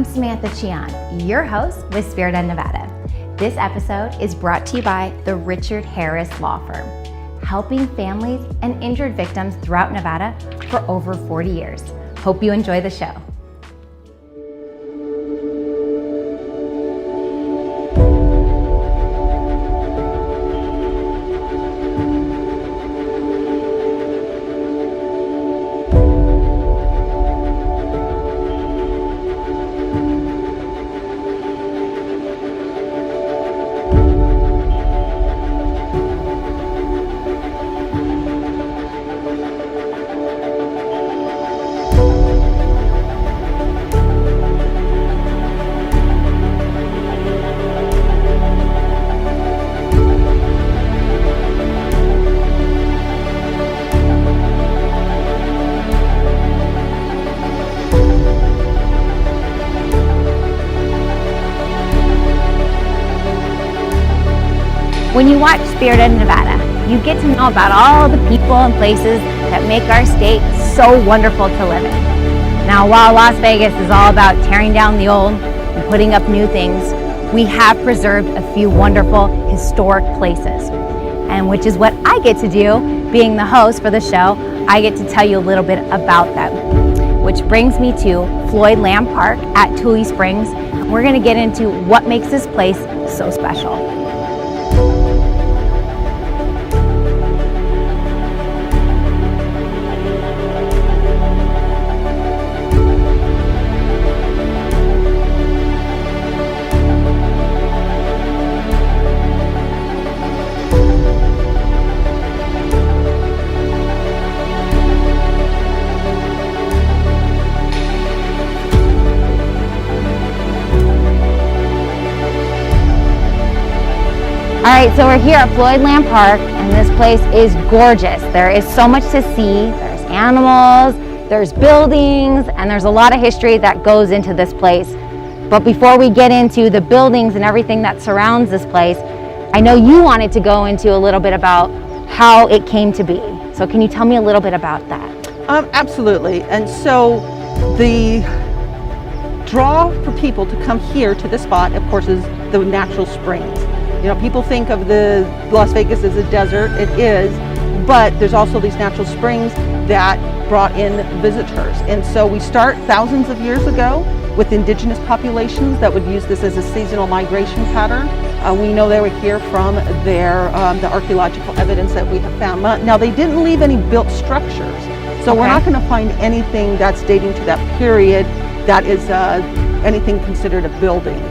I'm Samantha Chian, your host with Spirit of Nevada. This episode is brought to you by the Richard Harris Law Firm, helping families and injured victims throughout Nevada for over 40 years. Hope you enjoy the show. When you watch Spirit of Nevada, you get to know about all the people and places that make our state so wonderful to live in. Now, while Las Vegas is all about tearing down the old and putting up new things, we have preserved a few wonderful historic places. And which is what I get to do, being the host for the show. I get to tell you a little bit about them. Which brings me to Floyd Lamb Park at Tule Springs. We're gonna get into what makes this place so special. All right, so we're here at Floyd Lamb Park, and this place is gorgeous. There is so much to see. There's animals, there's buildings, and there's a lot of history that goes into this place. But before we get into the buildings and everything that surrounds this place, I know you wanted to go into a little bit about how it came to be. So can you tell me a little bit about that? Absolutely. And so the draw for people to come here to this spot, of course, is the natural springs. You know, people think of the Las Vegas as a desert. It is, but there's also these natural springs that brought in visitors. And so we start thousands of years ago with indigenous populations that would use this as a seasonal migration pattern. We know they were here from the archaeological evidence that we have found. Now, they didn't leave any built structures, so we're not going to find anything that's dating to that period that is anything considered a building.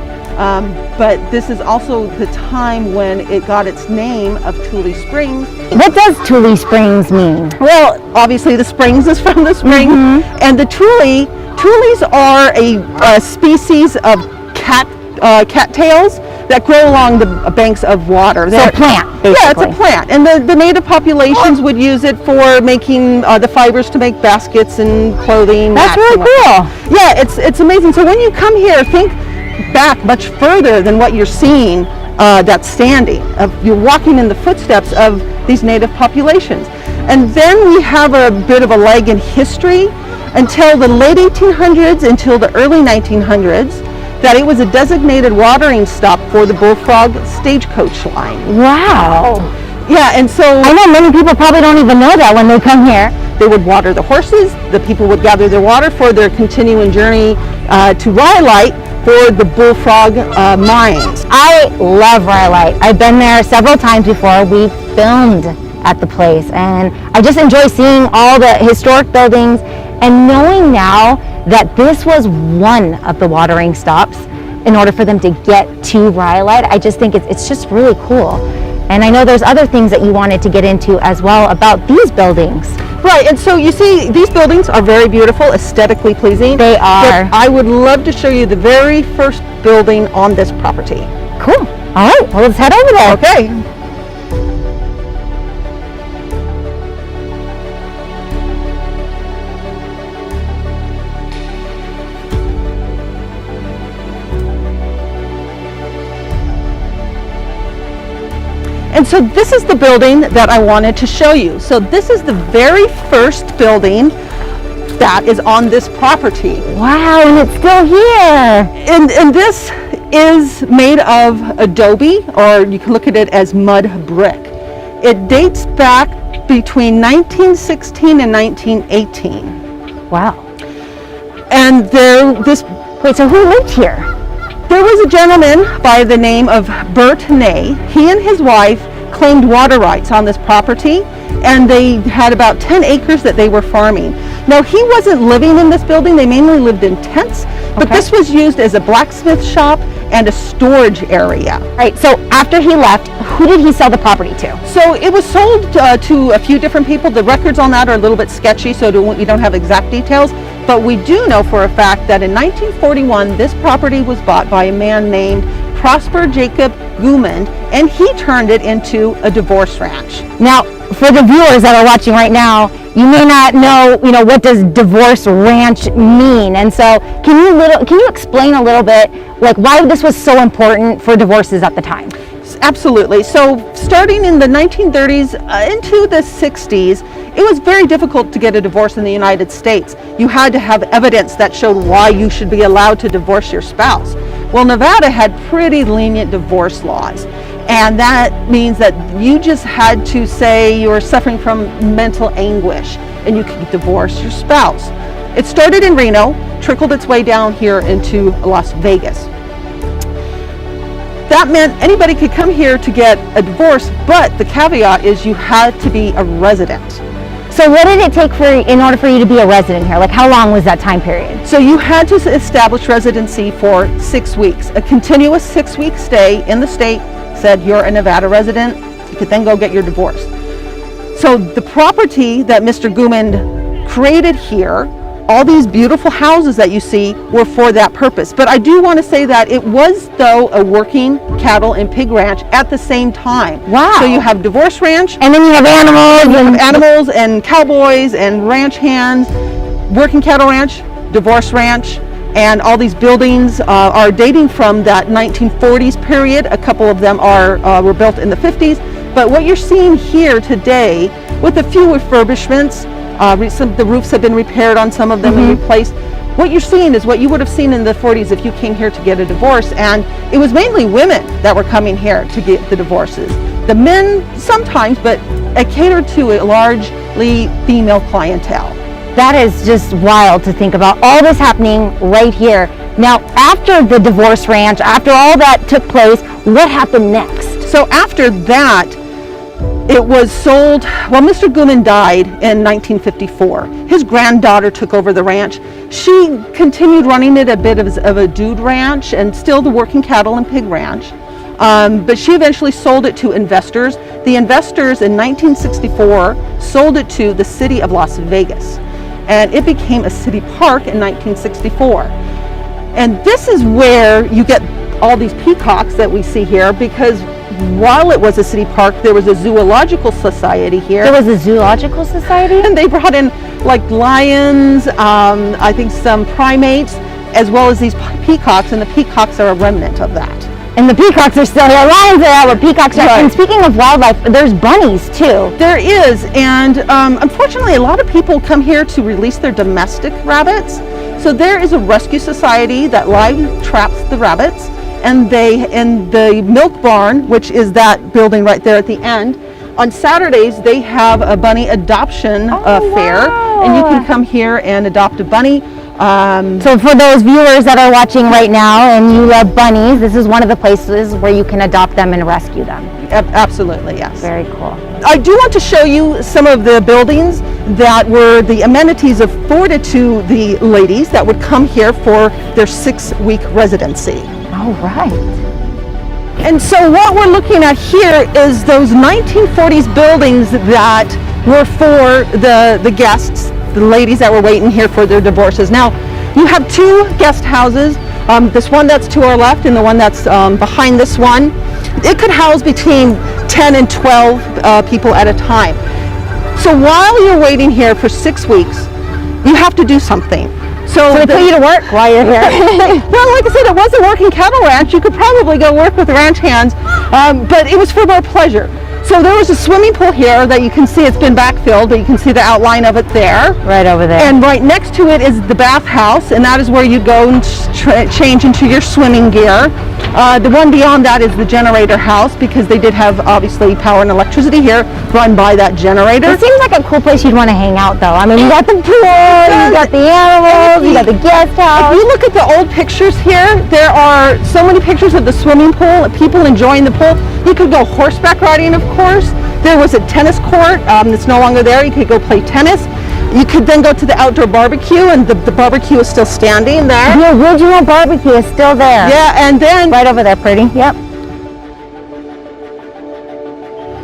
But this is also the time when it got its name of Tule Springs. What does Tule Springs mean? Well, obviously the springs is from the spring, and the tules are a species of cattails that grow along the banks of water. So a plant, basically. Yeah, it's a plant, and the native populations would use it for making the fibers to make baskets and clothing. That's really cool. Yeah, it's amazing. So when you come here, think back much further than what you're seeing that's standing. You're walking in the footsteps of these native populations. And then we have a bit of a leg in history until the late 1800s, until the early 1900s, that it was a designated watering stop for the Bullfrog stagecoach line. Wow. Yeah, and so I know many people probably don't even know that when they come here. They would water the horses, the people would gather their water for their continuing journey to Rhyolite for the Bullfrog mines. I love Rhyolite. I've been there several times before. We filmed at the place, and I just enjoy seeing all the historic buildings and knowing now that this was one of the watering stops in order for them to get to Rhyolite. I just think it's just really cool. And I know there's other things that you wanted to get into as well about these buildings. Right, and so you see these buildings are very beautiful, aesthetically pleasing. They are. But I would love to show you the very first building on this property. Cool. All right, well, let's head over there. Okay. And so this is the building that I wanted to show you. So this is the very first building that is on this property. Wow, and it's still here. And this is made of adobe, or you can look at it as mud brick. It dates back between 1916 and 1918. Wow. And Wait, so who lived here? There was a gentleman by the name of Bert Ney. He and his wife claimed water rights on this property, and they had about 10 acres that they were farming. Now, he wasn't living in this building. They mainly lived in tents, but this was used as a blacksmith shop and a storage area. Right, so after he left, who did he sell the property to? So it was sold to a few different people. The records on that are a little bit sketchy, so we don't have exact details. But we do know for a fact that in 1941, this property was bought by a man named Prosper Jacob Goomand, and he turned it into a divorce ranch. Now, for the viewers that are watching right now, you may not know, what does divorce ranch mean? And so, can you explain a little bit, like, why this was so important for divorces at the time? Absolutely. So, starting in the 1930s into the 60s, it was very difficult to get a divorce in the United States. You had to have evidence that showed why you should be allowed to divorce your spouse. Well, Nevada had pretty lenient divorce laws, and that means that you just had to say you were suffering from mental anguish and you could divorce your spouse. It started in Reno, trickled its way down here into Las Vegas. That meant anybody could come here to get a divorce, but the caveat is you had to be a resident. So what did it take in order for you to be a resident here? Like, how long was that time period? So you had to establish residency for 6 weeks. A continuous 6-week stay in the state said you're a Nevada resident. You could then go get your divorce. So the property that Mr. Goomand created here, all these beautiful houses that you see, were for that purpose. But I do want to say that it was, though, a working cattle and pig ranch at the same time. Wow. So you have divorce ranch. And then you have animals. You have animals and cowboys and ranch hands, working cattle ranch, divorce ranch, and all these buildings are dating from that 1940s period. A couple of them were built in the 50s. But what you're seeing here today, with a few refurbishments, the roofs have been repaired on some of them and replaced. What you're seeing is what you would have seen in the 40s if you came here to get a divorce, and it was mainly women that were coming here to get the divorces. The men sometimes, but it catered to a largely female clientele. That is just wild to think about, all this happening right here. Now, after the divorce ranch, after all that took place, what happened next? So after that, it was sold. Well, Mr. Goomand died in 1954. His granddaughter took over the ranch. She continued running it a bit of a dude ranch and still the working cattle and pig ranch. But she eventually sold it to investors. The investors in 1964 sold it to the city of Las Vegas, and it became a city park in 1964. And this is where you get all these peacocks that we see here, because while it was a city park, there was a zoological society here. There was a zoological society? And they brought in like lions, I think some primates, as well as these peacocks, and the peacocks are a remnant of that. And the peacocks are still here. Lions are out, but peacocks are. Right. And speaking of wildlife, there's bunnies too. There is, and unfortunately, a lot of people come here to release their domestic rabbits. So there is a rescue society that live traps the rabbits, and they, in the milk barn, which is that building right there at the end, on Saturdays they have a bunny adoption fair, and you can come here and adopt a bunny. So for those viewers that are watching right now and you love bunnies, this is one of the places where you can adopt them and rescue them. Absolutely, yes. Very cool. I do want to show you some of the buildings that were the amenities afforded to the ladies that would come here for their 6-week residency. All right. And so what we're looking at here is those 1940s buildings that were for the guests, the ladies that were waiting here for their divorces. Now, you have 2 guest houses, this one that's to our left and the one that's behind this one. It could house between 10 and 12 people at a time. So while you're waiting here for 6 weeks, you have to do something. So they put you to work while you're here. Well, like I said, it was a working cattle ranch. You could probably go work with ranch hands, but it was for more pleasure. So So there was a swimming pool here that you can see it's been backfilled, but you can see the outline of it there. Right over there. And right next to it is the bathhouse, and that is where you go and change into your swimming gear. The one beyond that is the generator house, because they did have obviously power and electricity here run by that generator. It seems like a cool place you'd want to hang out though. I mean, you got the pool, you got the animals, you got the guest house. If you look at the old pictures here, there are so many pictures of the swimming pool, people enjoying the pool. You could go horseback riding, of course. There was a tennis court that's no longer there. You could go play tennis. You could then go to the outdoor barbecue, and the barbecue is still standing there. The original barbecue is still there. Yeah, and then right over there, pretty. Yep.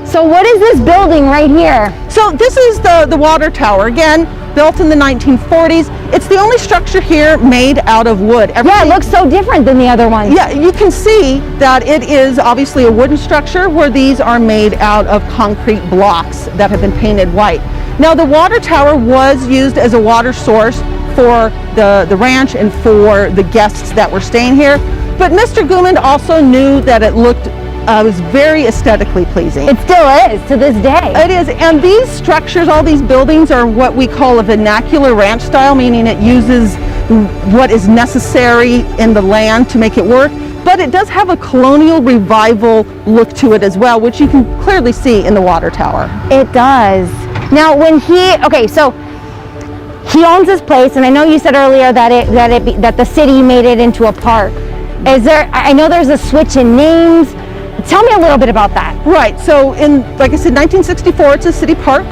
So what is this building right here? So this is the water tower, again, built in the 1940s. It's the only structure here made out of wood. Yeah, it looks so different than the other ones. Yeah, you can see that it is obviously a wooden structure, where these are made out of concrete blocks that have been painted white. Now the water tower was used as a water source for the ranch and for the guests that were staying here. But Mr. Goomand also knew that it looked was very aesthetically pleasing. It still is to this day. It is, and these structures, all these buildings, are what we call a vernacular ranch style, meaning it uses what is necessary in the land to make it work. But it does have a colonial revival look to it as well, which you can clearly see in the water tower. It does. Now, when so he owns this place, and I know you said earlier that the city made it into a park. Is there? I know there's a switch in names. Tell me a little bit about that. Right. So in, like I said, 1964, it's a city park.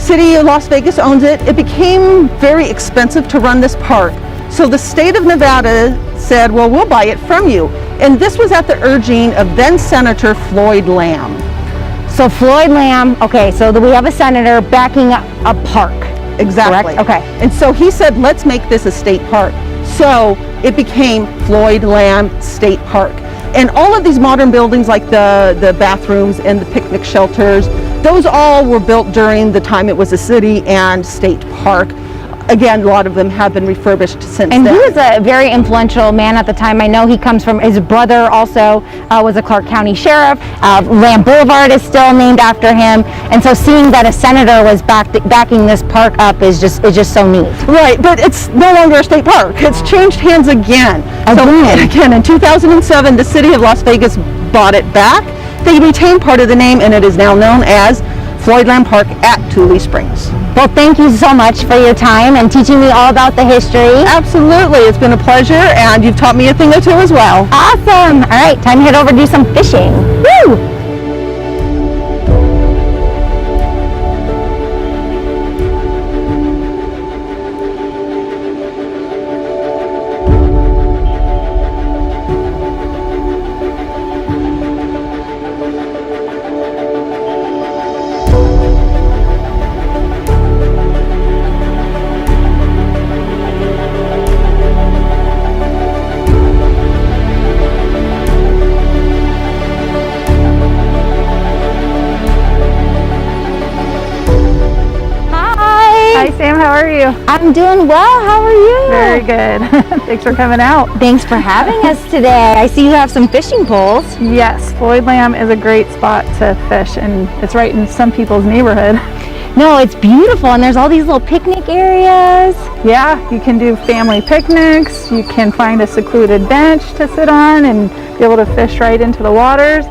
City of Las Vegas owns it. It became very expensive to run this park. So the state of Nevada said, well, we'll buy it from you. And this was at the urging of then Senator Floyd Lamb. So Floyd Lamb, okay, so we have a senator backing up a park. Exactly. Correct? Okay. And so he said, let's make this a state park. So it became Floyd Lamb State Park. And all of these modern buildings, like the bathrooms and the picnic shelters, those all were built during the time it was a city and state park. Again, a lot of them have been refurbished since then. And he was a very influential man at the time. I know he comes from, his brother also was a Clark County sheriff. Lamb Boulevard is still named after him. And so seeing that a senator was backing this park up is just so neat. Right, but it's no longer a state park. It's changed hands again. So again, in 2007, the city of Las Vegas bought it back. They retained part of the name, and it is now known as Floyd Lamb Park at Tule Springs. Well, thank you so much for your time and teaching me all about the history. Absolutely, it's been a pleasure, and you've taught me a thing or two as well. Awesome. All right, time to head over and do some fishing. Woo! Sam, how are you? I'm doing well. How are you? Very good. Thanks for coming out. Thanks for having us today. I see you have some fishing poles. Yes, Floyd Lamb is a great spot to fish, and it's right in some people's neighborhood. No, it's beautiful, and there's all these little picnic areas. Yeah, you can do family picnics. You can find a secluded bench to sit on and be able to fish right into the waters.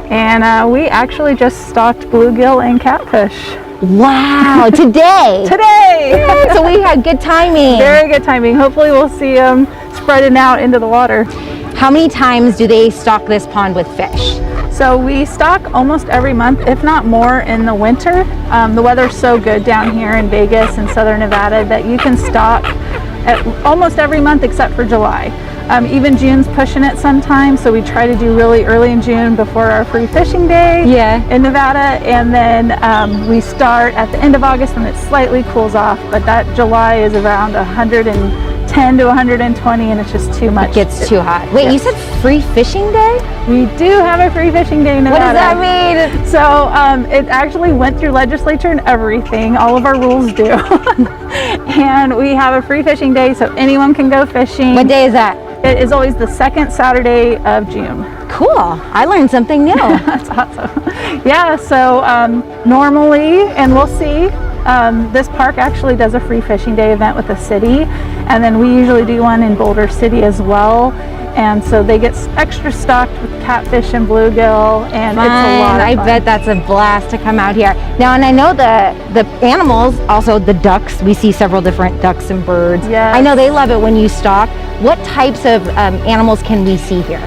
And we actually just stocked bluegill and catfish. Wow, today? Today! Yay, so we had good timing. Very good timing. Hopefully we'll see them spreading out into the water. How many times do they stock this pond with fish? So we stock almost every month, if not more, in the winter. The weather's so good down here in Vegas and Southern Nevada that you can stock at almost every month except for July. Even June's pushing it sometimes, so we try to do really early in June before our free fishing day in Nevada, and then we start at the end of August when it slightly cools off, but that July is around 110 110 to 120 and it's just too much. It gets too hot. Wait, you said free fishing day? We do have a free fishing day in Nevada. What does that mean? So it actually went through legislature and everything. All of our rules do. And we have a free fishing day so anyone can go fishing. What day is that? It is always the second Saturday of June. Cool. I learned something new. That's awesome. Yeah, so normally, and we'll see, this park actually does a free fishing day event with the city, and then we usually do one in Boulder City as well. And so they get extra stocked with catfish and bluegill, and it's a lot of I fun. bet that's a blast to come out here. Now, and I know the animals, also the ducks, we see several different ducks and birds. Yes. I know they love it when you stalk. What types of animals can we see here?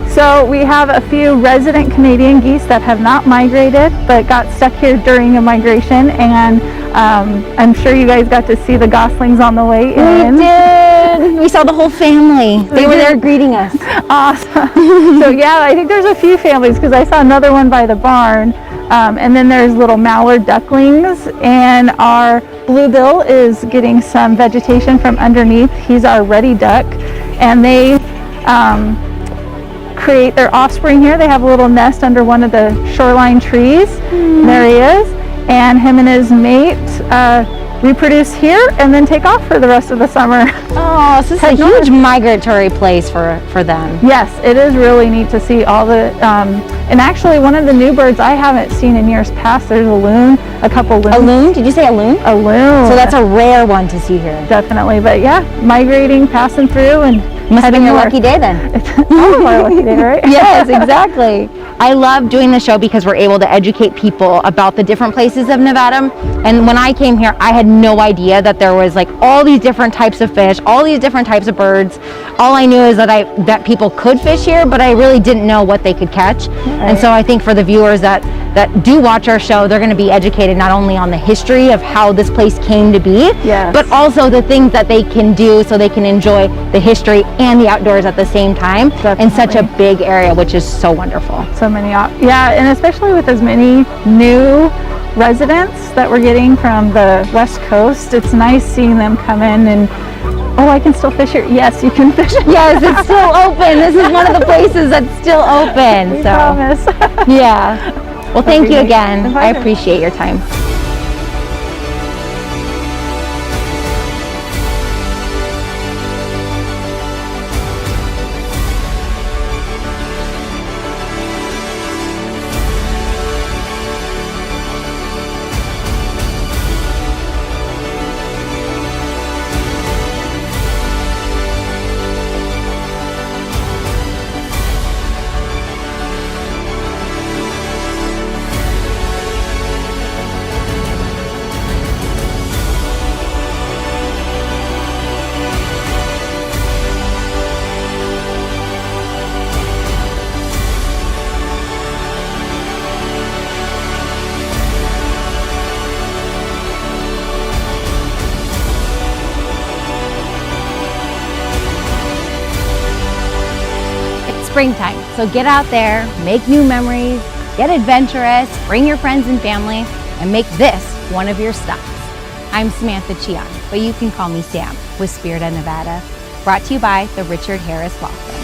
So we have a few resident Canadian geese that have not migrated but got stuck here during a migration, and I'm sure you guys got to see the goslings on the way in. We did. We saw the whole family. They were there greeting us. Awesome. So yeah, I think there's a few families because I saw another one by the barn, and then there's little mallard ducklings, and our bluebill is getting some vegetation from underneath. He's our reddy duck, and they create their offspring here. They have a little nest under one of the shoreline trees. There he is, and him and his mate reproduce here and then take off for the rest of the summer. Oh, so this is a huge migratory place for them. Yes, it is really neat to see all the, and actually one of the new birds I haven't seen in years past, there's a loon, a couple loons. A loon? Did you say a loon? A loon. So that's a rare one to see here. Definitely, but yeah, migrating, passing through, and Must have been your north. lucky day then. All of our lucky day, right? Yes, exactly. I love doing the show because we're able to educate people about the different places of Nevada. And when I came here, I had no idea that there was like all these different types of fish, all these different types of birds. All I knew is that people could fish here, but I really didn't know what they could catch. Right. And so I think for the viewers that do watch our show, they're going to be educated not only on the history of how this place came to be, yes, but also the things that they can do so they can enjoy the history and the outdoors at the same time. Definitely. In such a big area, which is so wonderful. So many, yeah, and especially with as many new residents that we're getting from the West Coast, it's nice seeing them come in and, oh, I can still fish here. Yes, you can fish. Yes, it's still open. This is one of the places that's still open. We so promise. yeah. Well, thank you again. I Pleasure. appreciate your time. Springtime, so get out there, make new memories, get adventurous, bring your friends and family, and make this one of your stops. I'm Samantha Chion, but you can call me Sam with Spirit of Nevada, brought to you by the Richard Harris Law Firm.